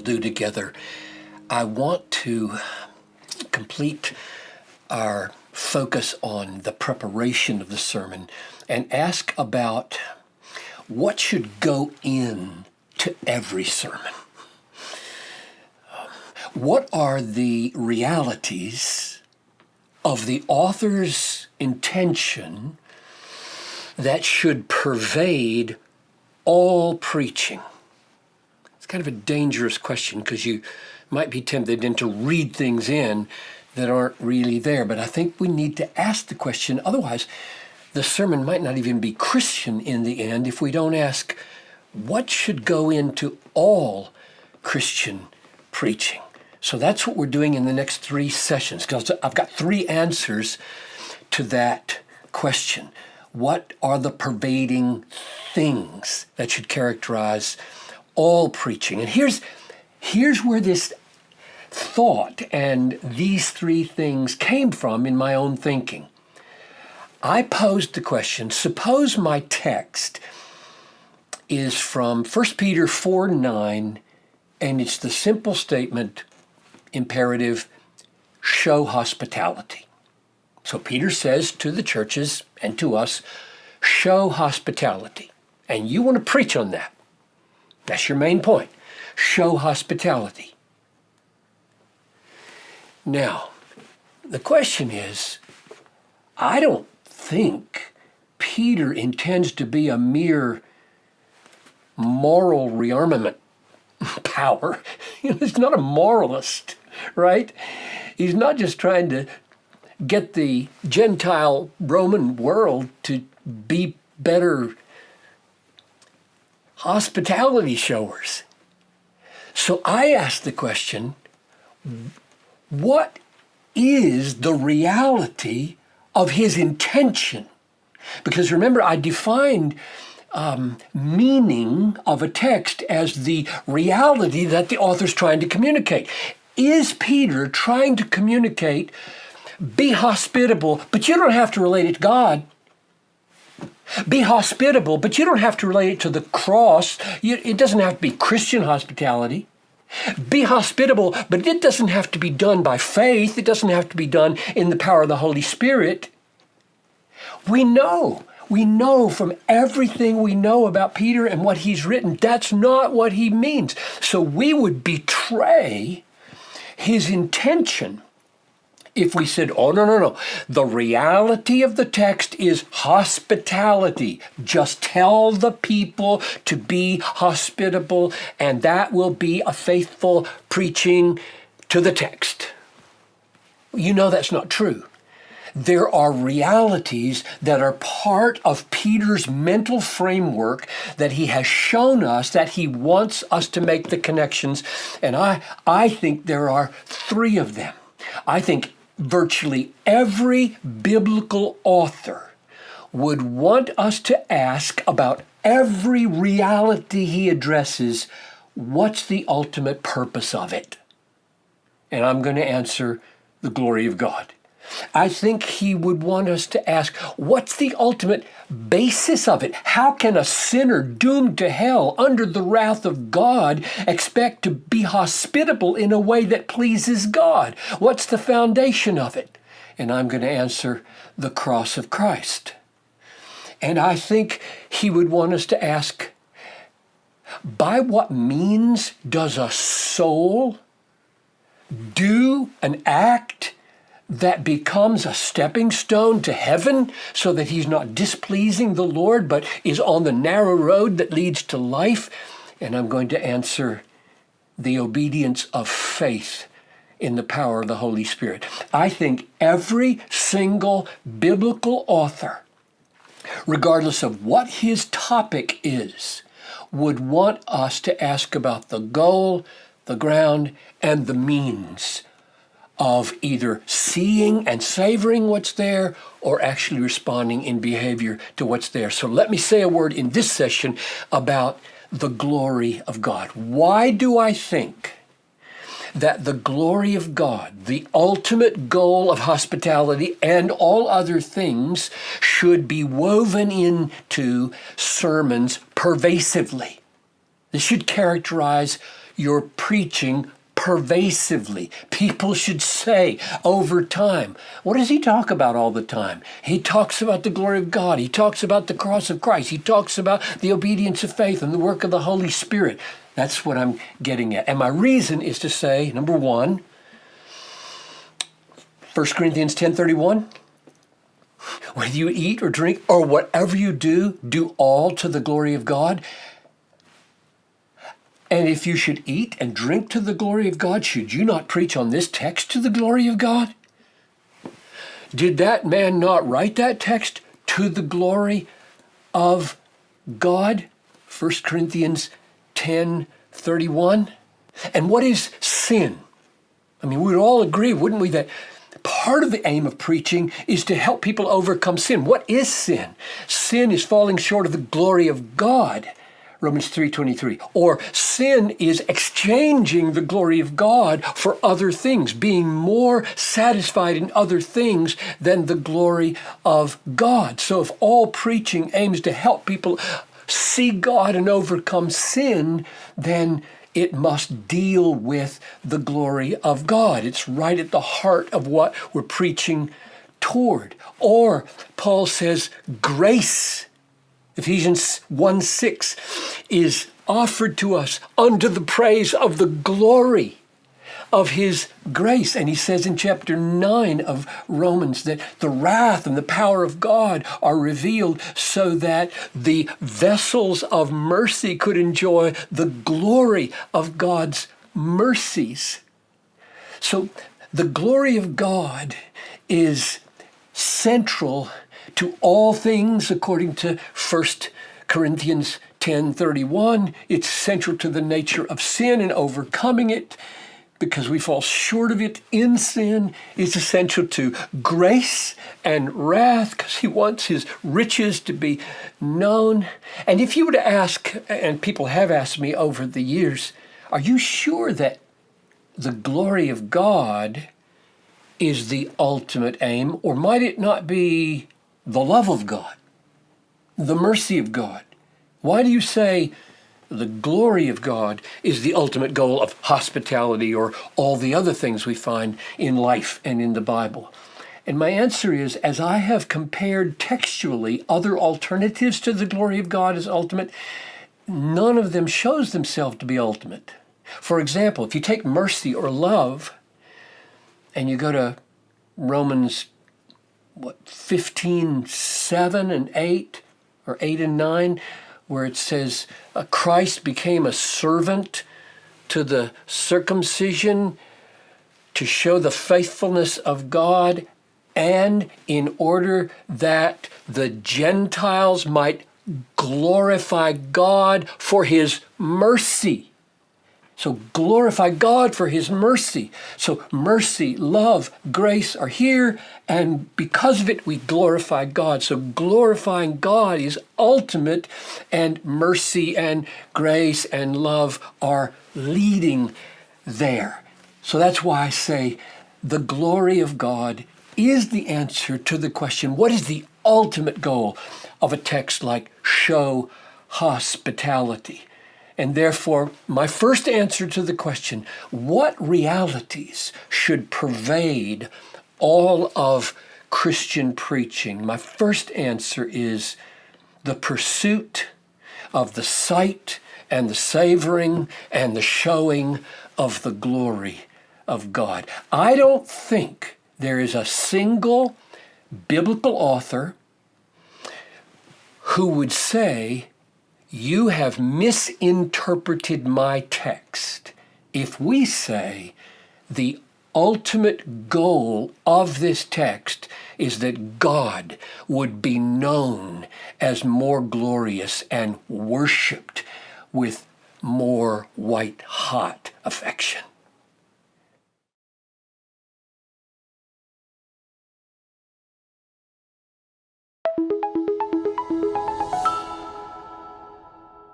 do together, I want to complete our focus on the preparation of the sermon and ask about what should go in to every sermon. What are the realities of the author's intention that should pervade all preaching? It's kind of a dangerous question because you might be tempted then to read things in that aren't really there. But I think we need to ask the question. Otherwise, the sermon might not even be Christian in the end if we don't ask what should go into all Christian preaching. So that's what we're doing in the next 3 sessions, because I've got 3 answers to that question. What are the pervading things that should characterize all preaching? And here's where this thought and these 3 things came from in my own thinking. I posed the question, suppose my text is from 1 Peter 4:9, and it's the simple statement, imperative, show hospitality. So Peter says to the churches and to us, show hospitality. And you want to preach on that. That's your main point. Show hospitality. Now, the question is, I don't think Peter intends to be a mere moral rearmament power. He's not a moralist, right? He's not just trying to get the Gentile Roman world to be better hospitality showers. So I asked the question, what is the reality of his intention? Because remember, I defined meaning of a text as the reality that the author's trying to communicate. Is Peter trying to communicate, be hospitable, but you don't have to relate it to God? Be hospitable, but you don't have to relate it to the cross. It doesn't have to be Christian hospitality. Be hospitable, but it doesn't have to be done by faith. It doesn't have to be done in the power of the Holy Spirit. We know from everything we know about Peter and what he's written, that's not what he means. So we would betray his intention if we said, oh, no. The reality of the text is hospitality. Just tell the people to be hospitable, and that will be a faithful preaching to the text. You know that's not true. There are realities that are part of Peter's mental framework that he has shown us, that he wants us to make the connections. And I think there are 3 of them. I think virtually every biblical author would want us to ask about every reality he addresses, what's the ultimate purpose of it? And I'm going to answer the glory of God. I think he would want us to ask, what's the ultimate basis of it? How can a sinner doomed to hell under the wrath of God expect to be hospitable in a way that pleases God? What's the foundation of it? And I'm going to answer the cross of Christ. And I think he would want us to ask, by what means does a soul do an act that becomes a stepping stone to heaven so that he's not displeasing the Lord, but is on the narrow road that leads to life? And I'm going to answer the obedience of faith in the power of the Holy Spirit. I think every single biblical author, regardless of what his topic is, would want us to ask about the goal, the ground, and the means of either seeing and savoring what's there or actually responding in behavior to what's there. So let me say a word in this session about the glory of God. Why do I think that the glory of God, the ultimate goal of hospitality and all other things, should be woven into sermons pervasively? This should characterize your preaching pervasively. People should say over time, what does he talk about all the time? He talks about the glory of God. He talks about the cross of Christ. He talks about the obedience of faith and the work of the Holy Spirit. That's what I'm getting at. And my reason is to say, number one, 1 Corinthians 10:31, whether you eat or drink or whatever you do, do all to the glory of God. And if you should eat and drink to the glory of God, should you not preach on this text to the glory of God? Did that man not write that text to the glory of God? 1 Corinthians 10:31. And what is sin? I mean, we would all agree, wouldn't we, that part of the aim of preaching is to help people overcome sin. What is sin? Sin is falling short of the glory of God. Romans 3:23. Or sin is exchanging the glory of God for other things, being more satisfied in other things than the glory of God. So if all preaching aims to help people see God and overcome sin, then it must deal with the glory of God. It's right at the heart of what we're preaching toward. Or Paul says grace, Ephesians 1:6, is offered to us unto the praise of the glory of his grace. And he says in chapter 9 of Romans that the wrath and the power of God are revealed so that the vessels of mercy could enjoy the glory of God's mercies. So the glory of God is central to all things, according to 1 Corinthians 10:31. It's central to the nature of sin and overcoming it because we fall short of it in sin. It's essential to grace and wrath because he wants his riches to be known. And if you were to ask, and people have asked me over the years, are you sure that the glory of God is the ultimate aim, or might it not be the love of God, the mercy of God? Why do you say the glory of God is the ultimate goal of hospitality or all the other things we find in life and in the Bible? And my answer is, as I have compared textually other alternatives to the glory of God as ultimate, none of them shows themselves to be ultimate. For example, if you take mercy or love and you go to Romans 15:7 and 8, or 8 and 9, where it says, Christ became a servant to the circumcision to show the faithfulness of God, and in order that the Gentiles might glorify God for his mercy. So glorify God for his mercy. So mercy, love, grace are here, and because of it, we glorify God. So glorifying God is ultimate, and mercy and grace and love are leading there. So that's why I say the glory of God is the answer to the question, what is the ultimate goal of a text like show hospitality? And therefore, my first answer to the question, what realities should pervade all of Christian preaching? My first answer is the pursuit of the sight and the savoring and the showing of the glory of God. I don't think there is a single biblical author who would say, you have misinterpreted my text if we say the ultimate goal of this text is that God would be known as more glorious and worshiped with more white-hot affection.